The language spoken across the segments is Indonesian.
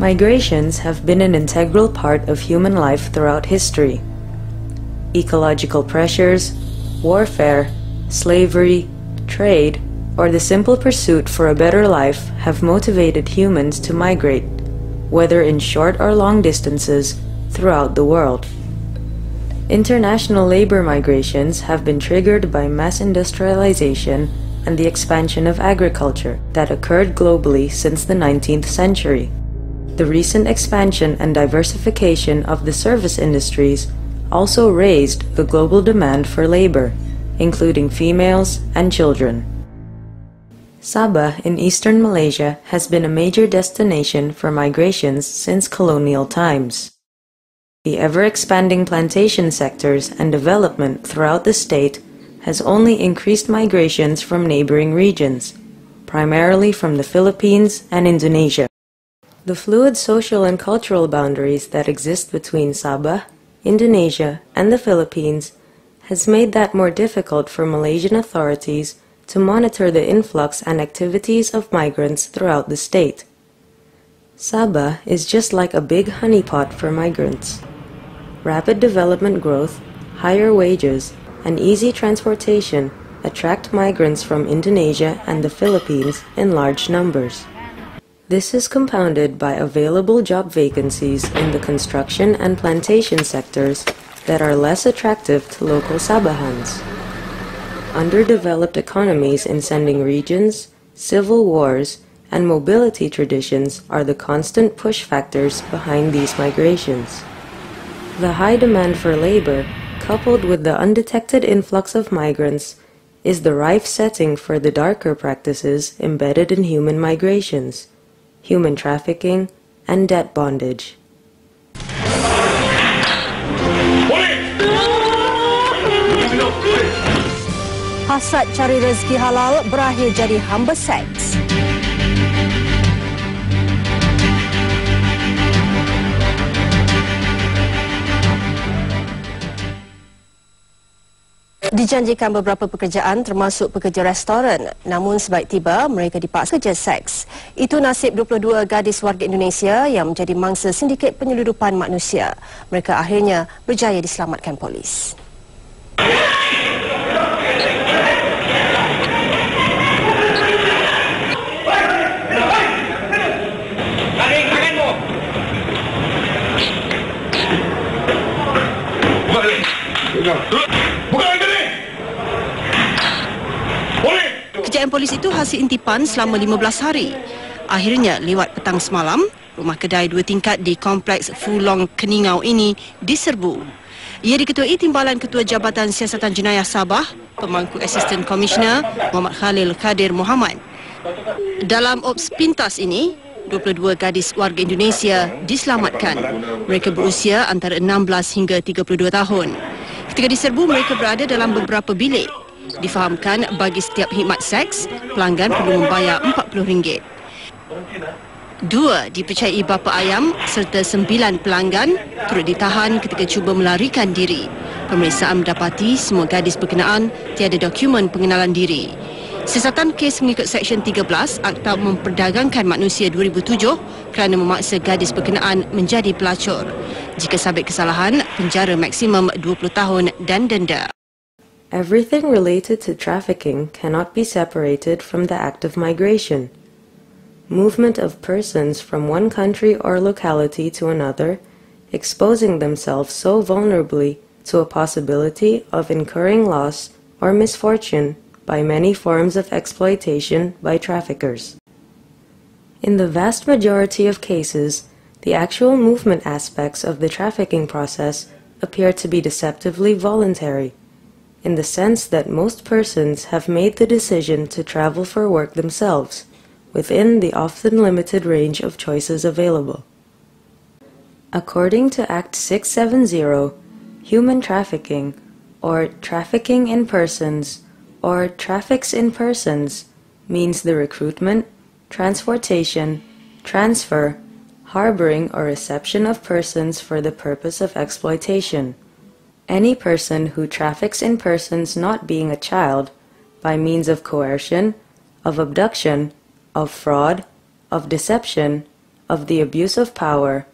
Migrations have been an integral part of human life throughout history. Ecological pressures, warfare, slavery, trade, or the simple pursuit for a better life have motivated humans to migrate, whether in short or long distances, throughout the world. International labor migrations have been triggered by mass industrialization and the expansion of agriculture that occurred globally since the 19th century. The recent expansion and diversification of the service industries also raised the global demand for labor, including females and children. Sabah in eastern Malaysia has been a major destination for migrations since colonial times. The ever-expanding plantation sectors and development throughout the state has only increased migrations from neighboring regions, primarily from the Philippines and Indonesia. The fluid social and cultural boundaries that exist between Sabah, Indonesia, and the Philippines has made that more difficult for Malaysian authorities to monitor the influx and activities of migrants throughout the state. Sabah is just like a big honeypot for migrants. Rapid development growth, higher wages, and easy transportation attract migrants from Indonesia and the Philippines in large numbers. This is compounded by available job vacancies in the construction and plantation sectors that are less attractive to local Sabahans. Underdeveloped economies in sending regions, civil wars, and mobility traditions are the constant push factors behind these migrations. The high demand for labor, coupled with the undetected influx of migrants, is the rife setting for the darker practices embedded in human migrations, human trafficking, and debt bondage. Hasrat cari rezeki halal berakhir jadi hamba seks. Dijanjikan beberapa pekerjaan termasuk pekerja restoran, namun sebaik tiba mereka dipaksa kerja seks. Itu nasib 22 gadis warga Indonesia yang menjadi mangsa sindiket penyeludupan manusia. Mereka akhirnya berjaya diselamatkan polis. Kejayaan polis itu hasil intipan selama 15 hari. Akhirnya, lewat petang semalam, rumah kedai 2 tingkat di Kompleks Fulong Keningau ini diserbu. Ia diketuai Timbalan Ketua Jabatan Siasatan Jenayah Sabah, Pemangku Asisten Komisioner Muhammad Khalil Kadir Muhammad. Dalam ops pintas ini, 22 gadis warga Indonesia diselamatkan. Mereka berusia antara 16 hingga 32 tahun. Ketika diserbu, mereka berada dalam beberapa bilik. Difahamkan bagi setiap khidmat seks, pelanggan perlu membayar RM40. 2 dipercayai bapa ayam serta 9 pelanggan turut ditahan ketika cuba melarikan diri. Pemeriksaan mendapati semua gadis berkenaan tiada dokumen pengenalan diri. Siasatan kes mengikut Seksyen 13 Akta Memperdagangkan Manusia 2007 kerana memaksa gadis berkenaan menjadi pelacur. Jika sabit kesalahan, penjara maksimum 20 tahun dan denda. Everything related to trafficking cannot be separated from the act of migration. Movement of persons from one country or locality to another, exposing themselves so vulnerably to a possibility of incurring loss or misfortune by many forms of exploitation by traffickers. In the vast majority of cases, the actual movement aspects of the trafficking process appear to be deceptively voluntary, in the sense that most persons have made the decision to travel for work themselves, within the often limited range of choices available. According to Act 670, human trafficking, or trafficking in persons, or traffics in persons, means the recruitment, transportation, transfer, harboring or reception of persons for the purpose of exploitation. Any person who traffics in persons not being a child, by means of coercion, of abduction, of fraud, of deception, of the abuse of power,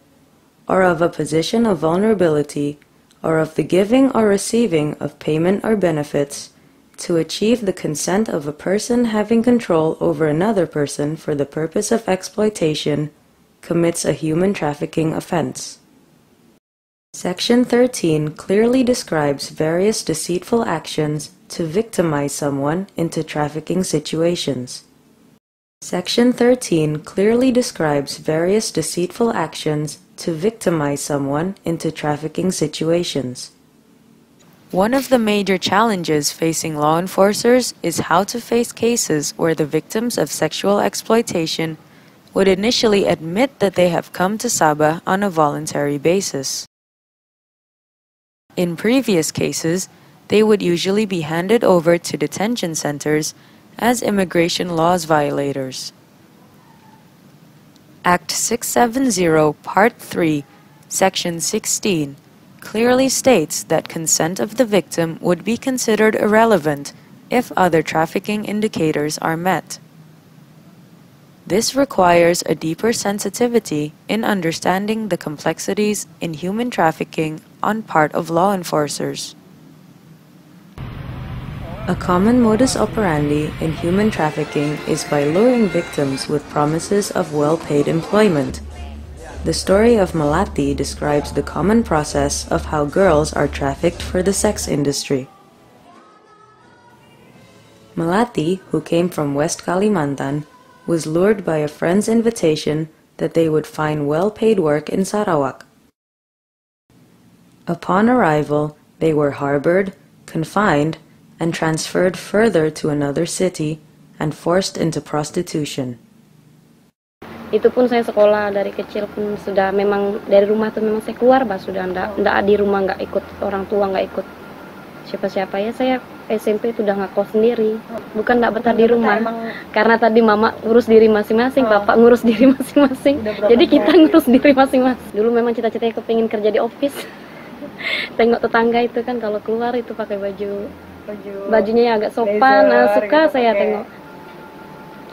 or of a position of vulnerability, or of the giving or receiving of payment or benefits, to achieve the consent of a person having control over another person for the purpose of exploitation, commits a human trafficking offense. Section 13 clearly describes various deceitful actions to victimize someone into trafficking situations. Section 13 clearly describes various deceitful actions to victimize someone into trafficking situations. One of the major challenges facing law enforcers is how to face cases where the victims of sexual exploitation would initially admit that they have come to Sabah on a voluntary basis. In previous cases, they would usually be handed over to detention centers as immigration laws violators. Act 670, Part 3, Section 16, clearly states that consent of the victim would be considered irrelevant if other trafficking indicators are met. This requires a deeper sensitivity in understanding the complexities in human trafficking on part of law enforcers. A common modus operandi in human trafficking is by luring victims with promises of well-paid employment. The story of Melati describes the common process of how girls are trafficked for the sex industry. Melati, who came from West Kalimantan, was lured by a friend's invitation that they would find well-paid work in Sarawak. Upon arrival, they were harbored, confined, and transferred further to another city and forced into prostitution. Itu pun saya sekolah dari kecil pun sudah memang dari rumah tuh memang saya keluar sudah ndak di rumah, nggak ikut orang tua, nggak ikut siapa-siapa ya. Saya SMP itu udah ngekos sendiri, bukan ndak betah di rumah karena tadi mama ngurus diri masing-masing, bapak ngurus diri masing-masing, jadi kita ngurus diri masing-masing. Dulu memang cita-citanya kepingin kerja di office. Tengok tetangga itu kan kalau keluar itu pakai bajunya agak sopan, suka saya tengok.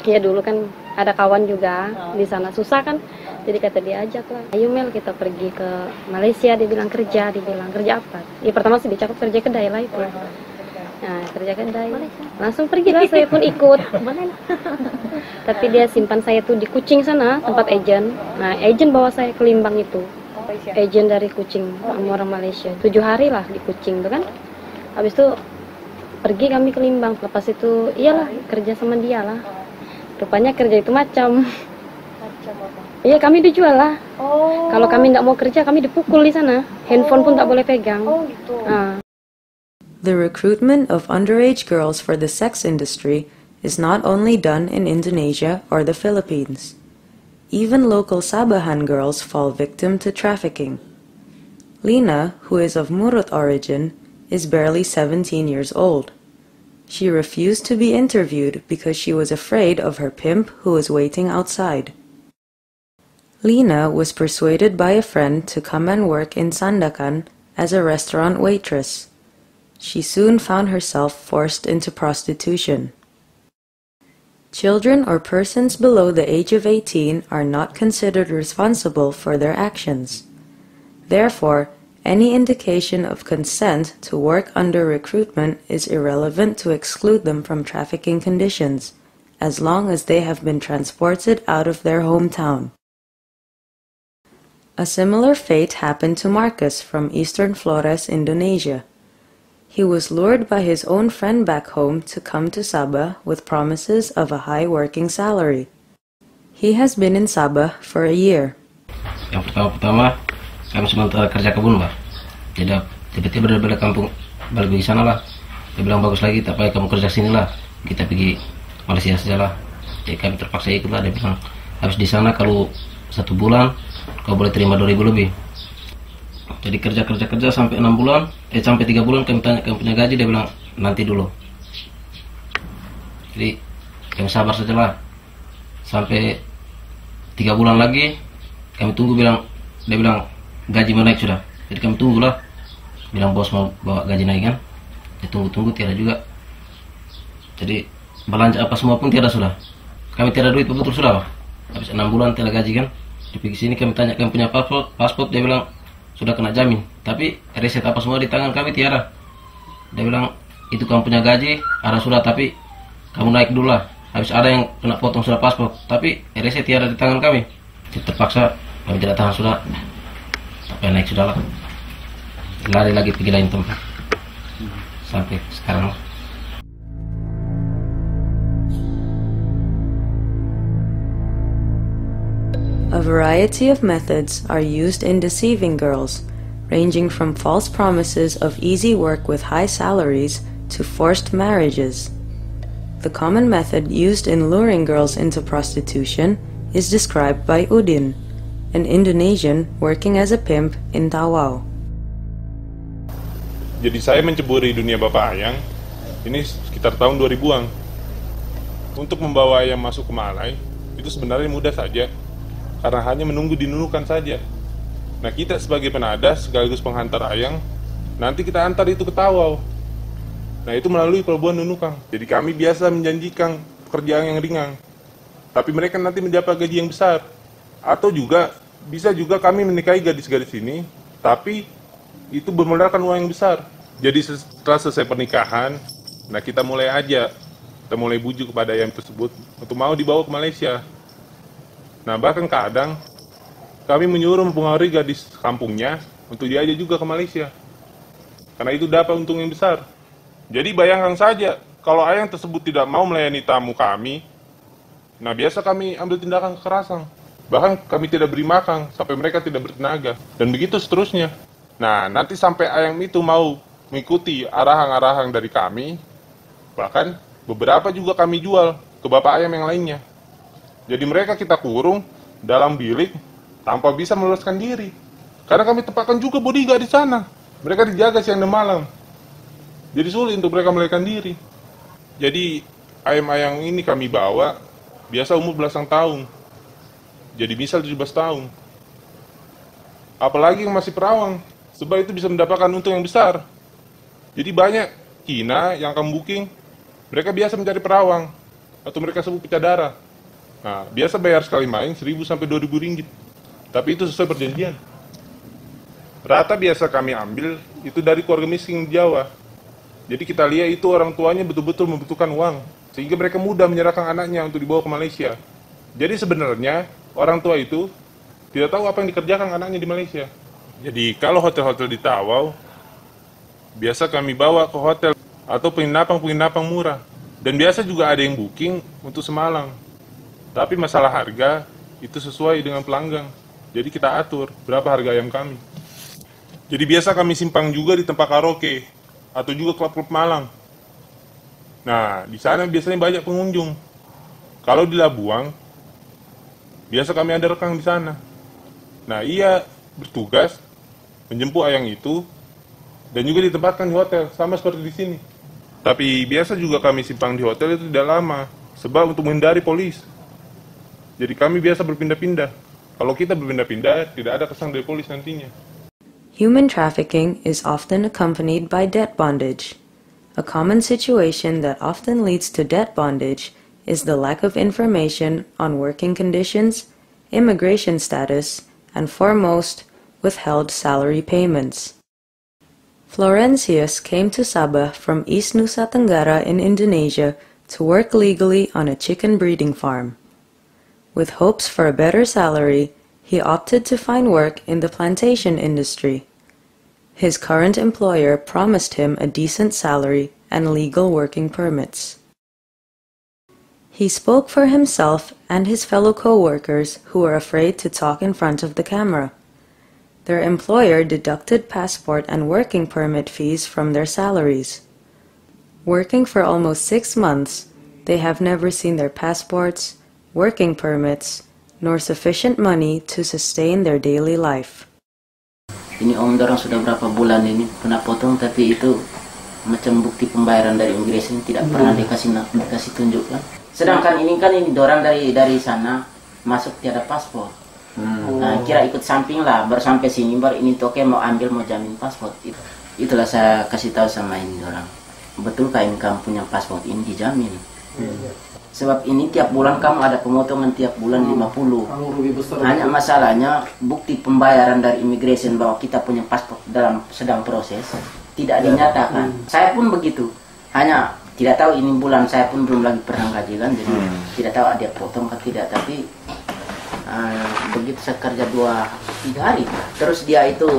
Ya dulu kan ada kawan juga di sana susah kan, jadi kata dia ajak lah, ayo Mel kita pergi ke Malaysia. Dia bilang kerja apa? Ya pertama sih dia cakap kerja kedai lah itu. Nah kerja kedai, langsung pergi lah, saya pun ikut. Tapi dia simpan saya tuh di Kuching sana tempat agent. Nah agent bawa saya ke Limbang itu, agent dari Kuching orang Malaysia. 7 hari lah di Kuching tuh kan. Habis itu pergi kami ke Limbang. Lepas itu iyalah kerja sama dia lah. Rupanya kerja itu macam apa? Iya kami dijual lah. Oh. Kalau kami tidak mau kerja kami dipukul di sana. Handphone pun tak boleh pegang. Oh gitu. The recruitment of underage girls for the sex industry is not only done in Indonesia or the Philippines. Even local Sabahan girls fall victim to trafficking. Lina, who is of Murut origin, is barely 17 years old. She refused to be interviewed because she was afraid of her pimp who was waiting outside. Lina was persuaded by a friend to come and work in Sandakan as a restaurant waitress. She soon found herself forced into prostitution. Children or persons below the age of 18 are not considered responsible for their actions. Therefore, any indication of consent to work under recruitment is irrelevant to exclude them from trafficking conditions, as long as they have been transported out of their hometown. A similar fate happened to Marcus from Eastern Flores, Indonesia. He was lured by his own friend back home to come to Sabah with promises of a high working salary. He has been in Sabah for a year. Yang pertama kami sementara kerja kebun, Mbak. Jadi tiba-tiba dari balik kampung balik di sana lah. Dia bilang bagus lagi, tak payah kamu kerja sini lah, kita pergi Malaysia saja lah. Jadi kami terpaksa ikut lah. Dia bilang habis di sana kalau 1 bulan kau boleh terima 2.000 lebih. Jadi kerja sampai 6 bulan, sampai 3 bulan kami tanya kami punya gaji, dia bilang nanti dulu. Jadi kami sabar saja lah. Sampai 3 bulan lagi kami tunggu, dia bilang gaji mau naik sudah. Jadi kami tunggulah, bilang bos mau bawa gaji naik kan. Dia tunggu tiada juga. Jadi belanja apa semua pun tiada sudah. Kami tiada duit betul sudah, Pak. Habis 6 bulan tiada gaji kan. Di sini kami tanya kami punya paspor, dia bilang sudah kena jamin. Tapi reset apa semua di tangan kami tiada. Dia bilang itu kamu punya gaji, ada sudah, tapi kamu naik dulu lah. Habis ada yang kena potong sudah paspor, tapi reset tiada di tangan kami. Jadi terpaksa kami tidak tahan sudah, tapi naik sudah lah. Lari lagi pergi lain tempat sampai sekarang. A variety of methods are used in deceiving girls, ranging from false promises of easy work with high salaries to forced marriages. The common method used in luring girls into prostitution is described by Udin, an Indonesian working as a pimp in Tawau. Jadi saya menceburi dunia Bapak Ayang ini sekitar tahun 2000-an. Untuk membawa Ayang masuk ke Malai itu sebenarnya mudah saja, karena hanya menunggu dinunukan saja. Nah, kita sebagai penadah sekaligus penghantar Ayang, nanti kita antar itu ke Tawau. Nah, itu melalui pelabuhan Nunukang. Jadi kami biasa menjanjikan pekerjaan yang ringan, tapi mereka nanti mendapat gaji yang besar. Atau juga, bisa juga kami menikahi gadis-gadis ini, tapi itu bermodalkan uang yang besar. Jadi setelah selesai pernikahan, nah kita mulai bujuk kepada Ayang tersebut untuk mau dibawa ke Malaysia. Nah, bahkan kadang kami menyuruh mempengaruhi gadis kampungnya untuk diajak juga ke Malaysia, karena itu dapat untung yang besar. Jadi bayangkan saja, kalau Ayang tersebut tidak mau melayani tamu kami, nah biasa kami ambil tindakan kekerasan. Bahkan kami tidak beri makan sampai mereka tidak bertenaga, dan begitu seterusnya. Nah, nanti sampai Ayang itu mau mengikuti arahan-arahan dari kami, bahkan beberapa juga kami jual ke bapak Ayam yang lainnya. Jadi mereka kita kurung dalam bilik tanpa bisa meloloskan diri. Karena kami tempatkan juga bodyguard di sana. Mereka dijaga siang dan malam. Jadi sulit untuk mereka melarikan diri. Jadi ayam-ayam ini kami bawa biasa umur belasan tahun. Jadi misal 17 tahun. Apalagi yang masih perawang, sebab itu bisa mendapatkan untung yang besar. Jadi banyak Cina yang akan booking, mereka biasa mencari perawang atau mereka sebut pecah darah. Nah, biasa bayar sekali main 1.000 sampai 2.000 ringgit. Tapi itu sesuai perjanjian. Rata biasa kami ambil itu dari keluarga miskin di Jawa. Jadi kita lihat itu orang tuanya betul-betul membutuhkan uang, sehingga mereka mudah menyerahkan anaknya untuk dibawa ke Malaysia. Jadi sebenarnya orang tua itu tidak tahu apa yang dikerjakan anaknya di Malaysia. Jadi kalau hotel-hotel di Tawau, biasa kami bawa ke hotel atau penginapan murah. Dan biasa juga ada yang booking untuk semalam. Tapi masalah harga itu sesuai dengan pelanggan. Jadi kita atur berapa harga ayam kami. Jadi biasa kami simpang juga di tempat karaoke atau juga klub-klub malam. Nah, di sana biasanya banyak pengunjung. Kalau di Labuang, biasa kami ada rekan di sana. Nah, ia bertugas menjemput ayam itu dan juga ditempatkan di hotel, sama seperti di sini. Tapi biasa juga kami simpang di hotel itu tidak lama, sebab untuk menghindari polis. Jadi kami biasa berpindah-pindah. Kalau kita berpindah-pindah, tidak ada kesan dari polis nantinya. Human trafficking is often accompanied by debt bondage. A common situation that often leads to debt bondage is the lack of information on working conditions, immigration status, and foremost, withheld salary payments. Florencius came to Sabah from East Nusa Tenggara in Indonesia to work legally on a chicken breeding farm. With hopes for a better salary, he opted to find work in the plantation industry. His current employer promised him a decent salary and legal working permits. He spoke for himself and his fellow co-workers who were afraid to talk in front of the camera. Their employer deducted passport and working permit fees from their salaries. Working for almost 6 months, they have never seen their passports, working permits, nor sufficient money to sustain their daily life. Ini om dorang sudah berapa bulan ini kena potong, tapi itu macam bukti pembayaran dari imigrasi tidak pernah dikasih tunjukkan. Sedangkan ini kan ini dorang dari sana masuk tiada paspor. Nah, kira ikut samping lah, baru sampai sini baru ini toke mau jamin paspor. Itulah saya kasih tahu sama ini dorang. Betul kamu punya paspor ini dijamin. Sebab ini tiap bulan kamu ada pemotongan tiap bulan 50. Hanya masalahnya bukti pembayaran dari imigrasi bahwa kita punya paspor dalam sedang proses tidak dinyatakan. Saya pun begitu. Hanya tidak tahu ini bulan saya pun belum lagi pernah gaji kan, jadi tidak tahu dia potong atau tidak. Tapi begitu saya kerja 2-3 hari, terus dia itu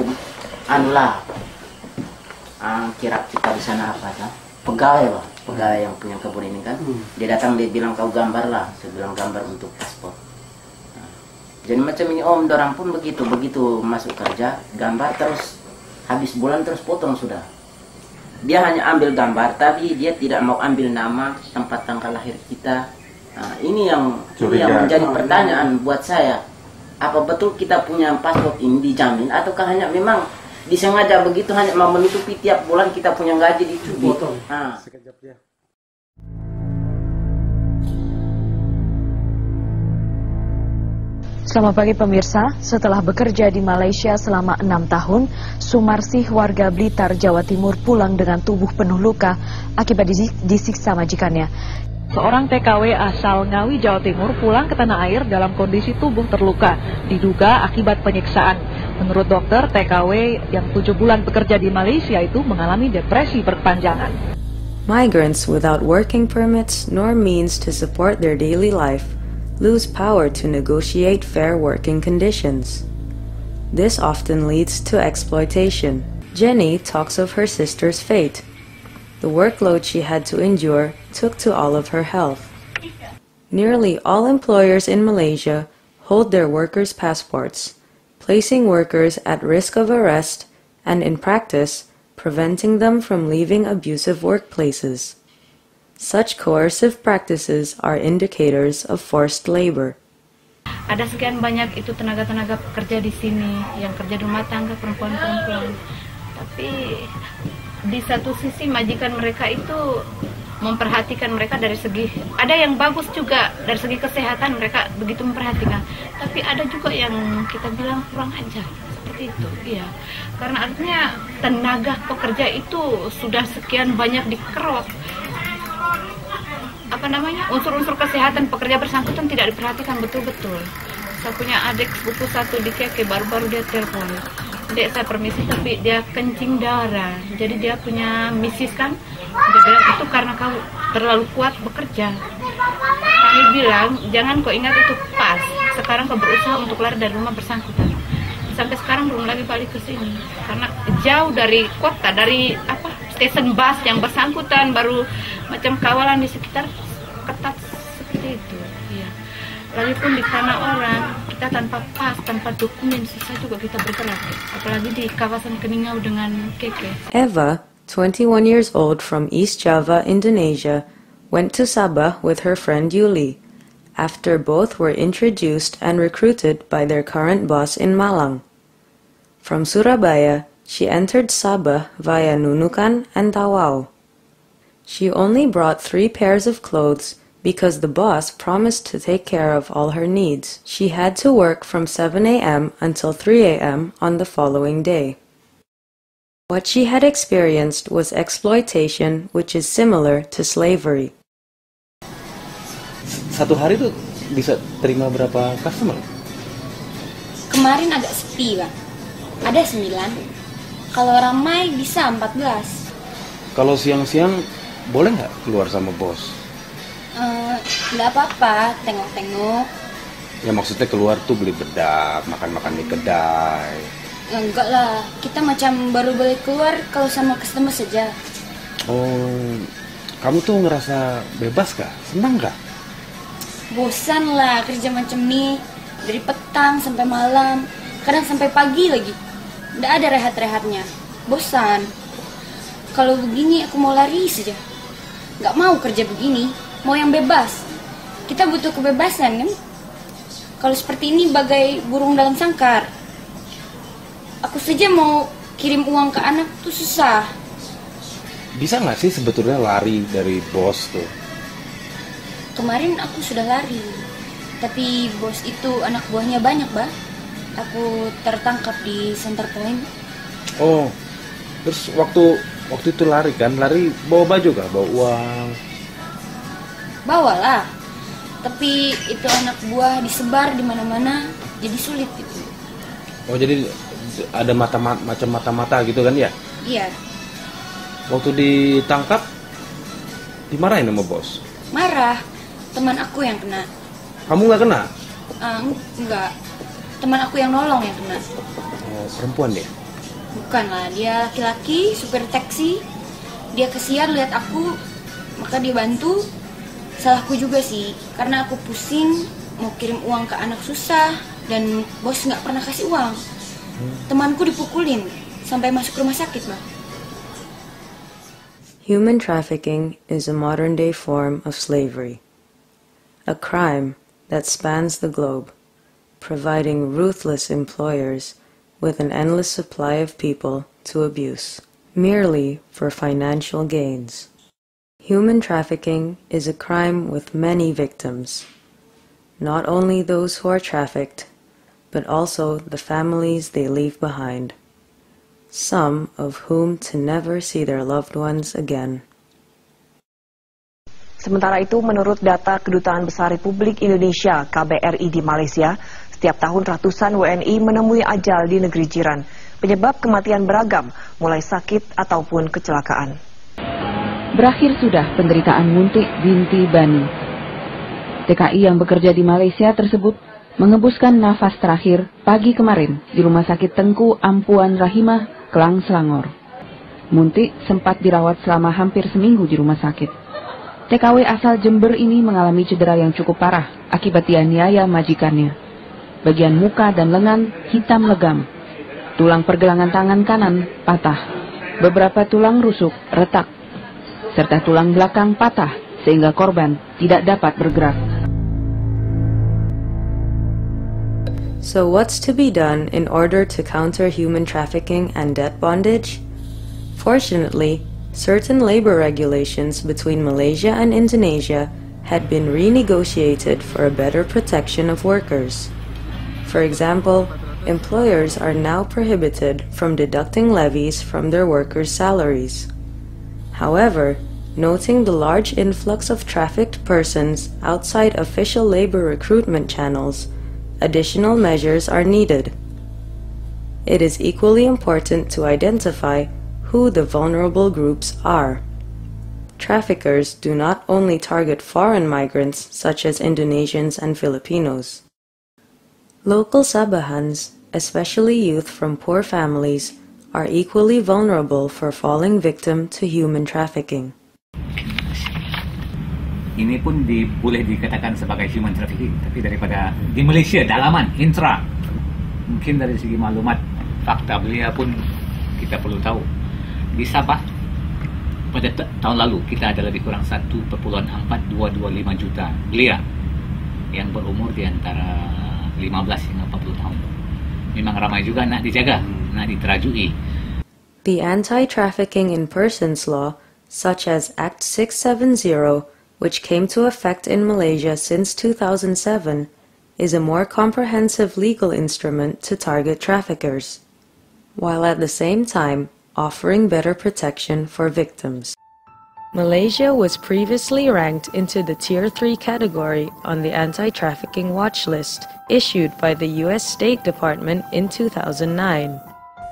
kira kita di sana apa kan? Pegawai yang punya kebun ini kan. Dia datang, dia bilang kau gambar lah. Saya bilang gambar untuk paspor. Jadi macam ini om, dorang pun begitu masuk kerja gambar, terus habis bulan terus potong sudah. Dia hanya ambil gambar, tapi dia tidak mau ambil nama, tempat tanggal lahir kita. Nah, ini yang menjadi pertanyaan buat saya. Apa betul kita punya paspor ini dijamin, ataukah hanya memang disengaja begitu hanya mau menutupi tiap bulan kita punya gaji dicubit. Selamat pagi pemirsa, setelah bekerja di Malaysia selama 6 tahun, Sumarsih warga Blitar, Jawa Timur pulang dengan tubuh penuh luka akibat disiksa majikannya. Seorang TKW asal Ngawi, Jawa Timur pulang ke tanah air dalam kondisi tubuh terluka, diduga akibat penyiksaan. Menurut dokter, TKW yang 7 bulan bekerja di Malaysia itu mengalami depresi berkepanjangan. Migrants without working permits nor means to support their daily life lose power to negotiate fair working conditions. This often leads to exploitation. Jenny talks of her sister's fate. The workload she had to endure took to all of her health. Nearly all employers in Malaysia hold their workers' passports, placing workers at risk of arrest and, in practice, preventing them from leaving abusive workplaces. Such coercive practices are indicators of forced labor. Ada sekian banyak itu tenaga-tenaga pekerja di sini yang kerja di rumah tangga, perempuan-perempuan. Tapi di satu sisi majikan mereka itu memperhatikan mereka dari segi, ada yang bagus juga dari segi kesehatan mereka begitu memperhatikan. Tapi ada juga yang kita bilang kurang ajar. Seperti itu, iya. Karena artinya tenaga pekerja itu sudah sekian banyak dikerok. Unsur-unsur kesehatan pekerja bersangkutan tidak diperhatikan betul-betul. Saya punya adik sepupu satu di Keke, baru-baru dia telepon. Dek, saya permisi tapi dia kencing darah. Jadi dia punya misis kan. Dia bilang itu karena kau terlalu kuat bekerja. Kami bilang jangan kau ingat itu pas. Sekarang kau berusaha untuk lari dari rumah bersangkutan. Sampai sekarang belum lagi balik ke sini karena jauh dari kota, dari stesen bus yang bersangkutan, baru macam kawalan di sekitar ketat seperti itu. Iya. Lagipun di tanah orang kita tanpa pas, tanpa dokumen susah juga kita bergerak, apalagi di kawasan Keningau dengan Keke. Eva, 21 years old from East Java, Indonesia, went to Sabah with her friend Yuli after both were introduced and recruited by their current boss in Malang. From Surabaya, she entered Sabah via Nunukan and Tawau. She only brought 3 pairs of clothes because the boss promised to take care of all her needs. She had to work from 7 a.m. until 3 a.m. on the following day. What she had experienced was exploitation, which is similar to slavery. Satu hari tuh bisa terima berapa customer? Kemarin agak sepi, Pak. Ada 9. Kalau ramai bisa 14. Kalau siang-siang boleh nggak keluar sama bos? Nggak apa-apa, tengok-tengok. Ya maksudnya keluar tuh beli bedak, makan-makan di kedai. Enggak lah, kita macam baru boleh keluar kalau sama customer saja. Oh, kamu tuh ngerasa bebas kah? Senang kah? Bosan lah kerja macam ini. Dari petang sampai malam, kadang sampai pagi lagi. Nggak ada rehat-rehatnya. Bosan. Kalau begini aku mau lari saja. Nggak mau kerja begini, mau yang bebas. Kita butuh kebebasan kan? Kalau seperti ini bagai burung dalam sangkar. Aku saja mau kirim uang ke anak tuh susah. Bisa nggak sih sebetulnya lari dari bos tuh? Kemarin aku sudah lari, tapi bos itu anak buahnya banyak, Bah. Aku tertangkap di center point. Oh, terus waktu itu lari kan? Lari bawa baju kah? Bawa uang? Bawalah, Tapi itu anak buah disebar di mana-mana, jadi sulit gitu. Oh, jadi ada macam mata-mata gitu kan ya? Iya. Waktu ditangkap dimarahin sama bos? Marah. Teman aku yang kena. Kamu nggak kena? Enggak. Teman aku yang nolong yang kena. Oh, perempuan deh? Bukan lah, dia laki-laki, supir taksi. Dia kesian lihat aku, maka dia bantu. Salahku juga sih, karena aku pusing mau kirim uang ke anak susah dan bos nggak pernah kasih uang. Temanku dipukulin sampai masuk rumah sakit, Bang. Human trafficking is a modern-day form of slavery, a crime that spans the globe, providing ruthless employers with an endless supply of people to abuse, merely for financial gains. Human trafficking is a crime with many victims, not only those who are trafficked, but also the families they leave behind, some of whom to never see their loved ones again. Sementara itu, menurut data Kedutaan Besar Republik Indonesia (KBRI) di Malaysia, setiap tahun ratusan WNI menemui ajal di negeri jiran. Penyebab kematian beragam, mulai sakit ataupun kecelakaan. Berakhir sudah penderitaan Muntik binti Bani. TKI yang bekerja di Malaysia tersebut mengembuskan nafas terakhir pagi kemarin di Rumah Sakit Tengku Ampuan Rahimah, Kelang, Selangor. Muntik sempat dirawat selama hampir seminggu di rumah sakit. TKW asal Jember ini mengalami cedera yang cukup parah akibat dianiaya majikannya. Bagian muka dan lengan hitam legam. Tulang pergelangan tangan kanan patah. Beberapa tulang rusuk retak. Serta tulang belakang patah sehingga korban tidak dapat bergerak. So what's to be done in order to counter human trafficking and debt bondage? Fortunately, certain labor regulations between Malaysia and Indonesia had been renegotiated for a better protection of workers. For example, employers are now prohibited from deducting levies from their workers' salaries. However, noting the large influx of trafficked persons outside official labor recruitment channels, additional measures are needed. It is equally important to identify who the vulnerable groups are. Traffickers do not only target foreign migrants such as Indonesians and Filipinos. Local Sabahans, especially youth from poor families, are equally vulnerable for falling victim to human trafficking. Ini pun boleh dikatakan sebagai human trafficking, tapi daripada di Malaysia, dalaman, intra. Mungkin dari segi maklumat, fakta belia pun kita perlu tahu. Di Sabah, pada tahun lalu, kita ada lebih kurang 1,4225 juta belia yang berumur di antara 15 hingga 40 tahun. Memang ramai juga nak dijaga, nak diterajui. The Anti-Trafficking in Persons Law, such as Act 670, which came to effect in Malaysia since 2007, is a more comprehensive legal instrument to target traffickers, while at the same time offering better protection for victims. Malaysia was previously ranked into the Tier 3 category on the anti-trafficking watch list issued by the U.S. State Department in 2009.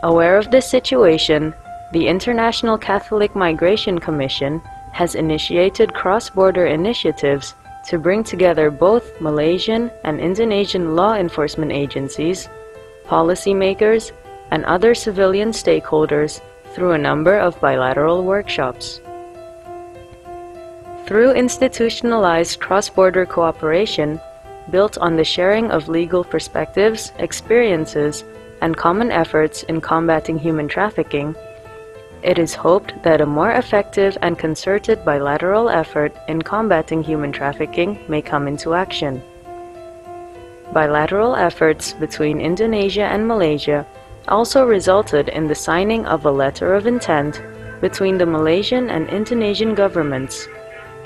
Aware of this situation, the International Catholic Migration Commission has initiated cross-border initiatives to bring together both Malaysian and Indonesian law enforcement agencies, policymakers, and other civilian stakeholders through a number of bilateral workshops. Through institutionalized cross-border cooperation, built on the sharing of legal perspectives, experiences, and common efforts in combating human trafficking, it is hoped that a more effective and concerted bilateral effort in combating human trafficking may come into action. Bilateral efforts between Indonesia and Malaysia also resulted in the signing of a letter of intent between the Malaysian and Indonesian governments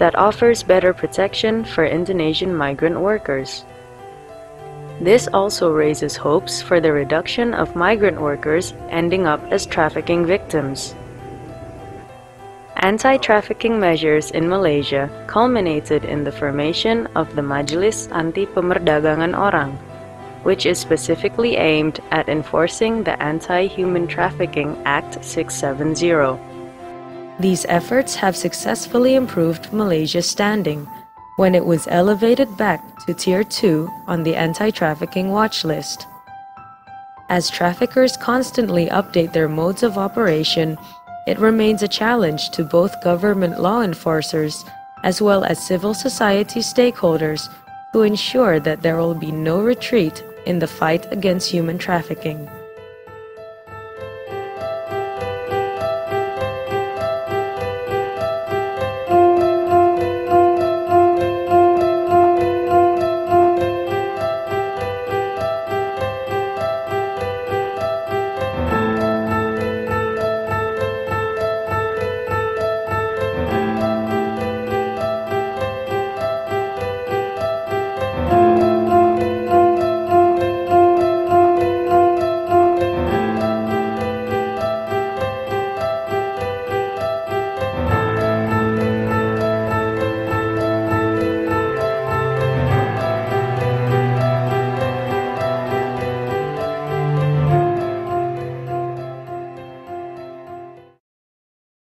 that offers better protection for Indonesian migrant workers. This also raises hopes for the reduction of migrant workers ending up as trafficking victims. Anti-trafficking measures in Malaysia culminated in the formation of the Majelis Anti Pemerdagangan Orang, which is specifically aimed at enforcing the Anti-Human Trafficking Act 670. These efforts have successfully improved Malaysia's standing when it was elevated back to Tier 2 on the anti-trafficking watch list. As traffickers constantly update their modes of operation, it remains a challenge to both government law enforcers as well as civil society stakeholders to ensure that there will be no retreat in the fight against human trafficking.